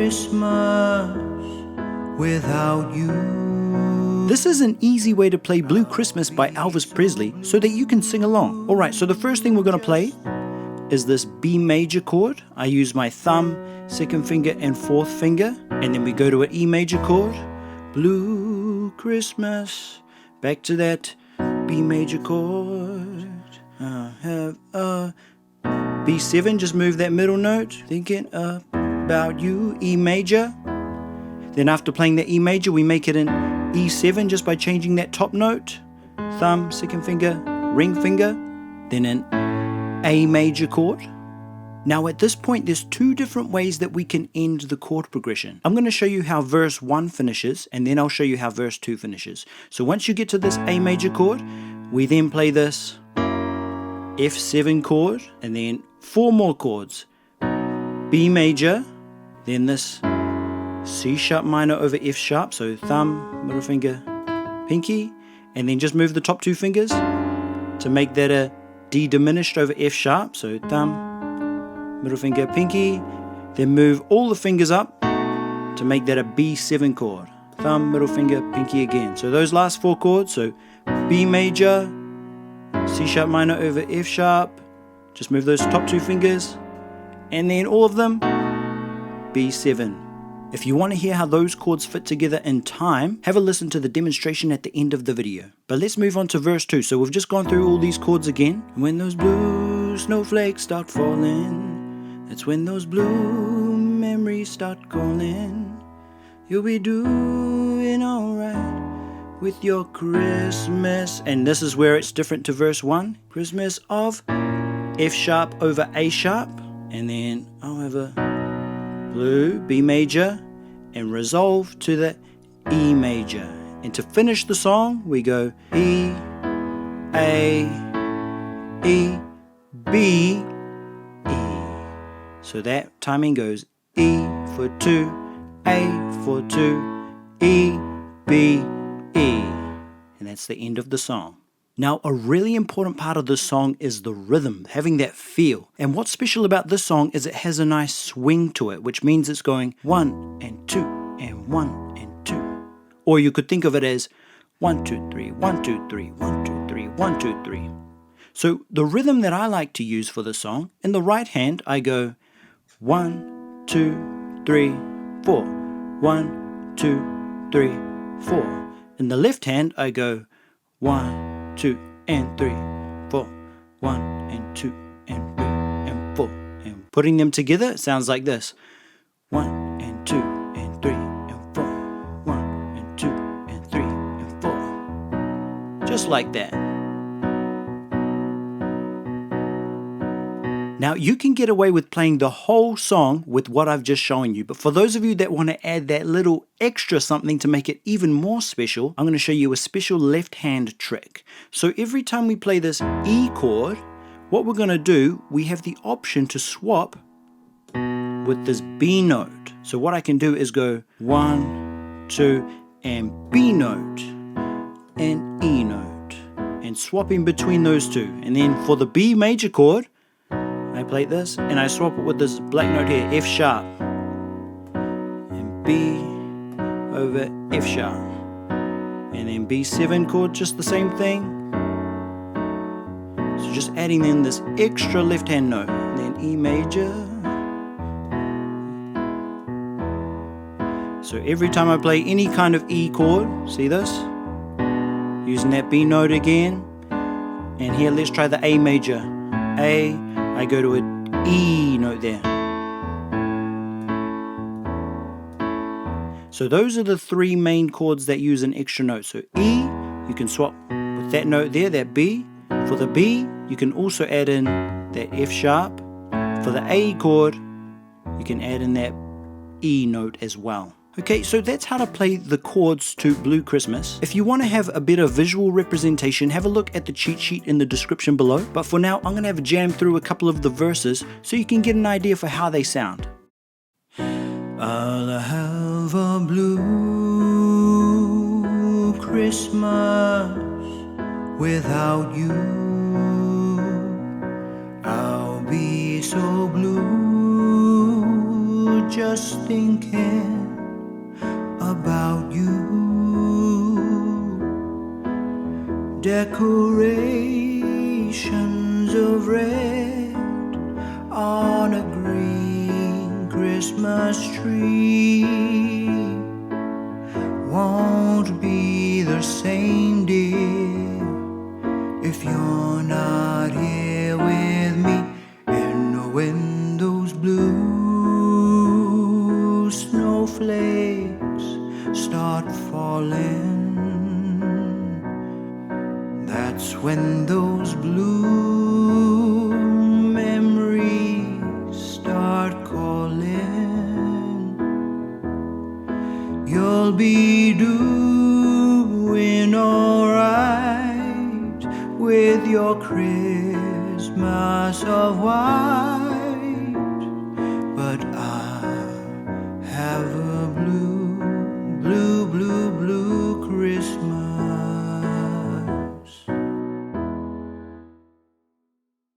Christmas without you. This is an easy way to play Blue Christmas by Elvis Presley so that you can sing along. Alright, so the first thing we're going to play is this B major chord. I use my thumb, second finger and fourth finger, and then we go to an E major chord. Blue Christmas, back to that B major chord. I have a B7, just move that middle note. Thinking about you, E major. Then after playing the E major, we make it an E7 just by changing that top note. Thumb, second finger, ring finger. Then an A major chord. Now at this point, there's two different ways that we can end the chord progression. I'm going to show you how verse 1 finishes, and then I'll show you how verse 2 finishes. So once you get to this A major chord, we then play this F7 chord, and then 4 more chords. B major, then this C sharp minor over F sharp, so thumb, middle finger, pinky, and then just move the top 2 fingers to make that a D diminished over F sharp, so thumb, middle finger, pinky, then move all the fingers up to make that a B7 chord, thumb, middle finger, pinky again. So those last 4 chords, so B major, C sharp minor over F sharp, just move those top 2 fingers, and then all of them, B7. If you want to hear how those chords fit together in time, have a listen to the demonstration at the end of the video. But let's move on to verse 2. So we've just gone through all these chords again. When those blue snowflakes start falling, that's when those blue memories start calling. You'll be doing alright with your Christmas. And this is where it's different to verse 1. Christmas of F sharp over A sharp. And then I'll have a blue, B major, and resolve to the E major. And to finish the song, we go E, A, E, B, E. So that timing goes E for 2, A for 2, E, B, E. And that's the end of the song. Now, a really important part of this song is the rhythm, having that feel. And what's special about this song is it has a nice swing to it, which means it's going 1 and 2 and 1 and 2. Or you could think of it as 1, 2, 3, 1, 2, 3, 1, 2, 3, 1, 2, 3. So the rhythm that I like to use for the song, in the right hand, I go 1, 2, 3, 4. 1, 2, 3, 4. In the left hand, I go 1, 2 and 3, 4, 1 and 2 and 3 and 4. And putting them together, it sounds like this. 1 and 2 and 3 and 4. 1 and 2 and 3 and 4. Just like that. Now you can get away with playing the whole song with what I've just shown you, but for those of you that want to add that little extra something to make it even more special, I'm going to show you a special left hand trick. So every time we play this E chord, what we're going to do, we have the option to swap with this B note. So what I can do is go 1, 2 and B note and E note and swap in between those two. And then for the B major chord, I play this and I swap it with this black note here, F sharp, and B over F sharp, and then B7 chord, just the same thing. So just adding in this extra left hand note, and then E major. So every time I play any kind of E chord, see this? Using that B note again, and here let's try the A major. A, I go to an E note there. So those are the 3 main chords that use an extra note. So E, you can swap with that note there, that B. For the B, you can also add in that F sharp. For the A chord, you can add in that E note as well. Okay, so that's how to play the chords to Blue Christmas. If you want to have a better visual representation, have a look at the cheat sheet in the description below. But for now, I'm going to have a jam through a couple of the verses so you can get an idea for how they sound. I'll have a blue Christmas without you. I'll be so blue just thinking about you. Decorations of red on a green Christmas tree won't be the same, dear, if you're not here with me. And when those blue snowflakes start falling, that's when those blue memories start calling. You'll be doing alright with your Christmas of white.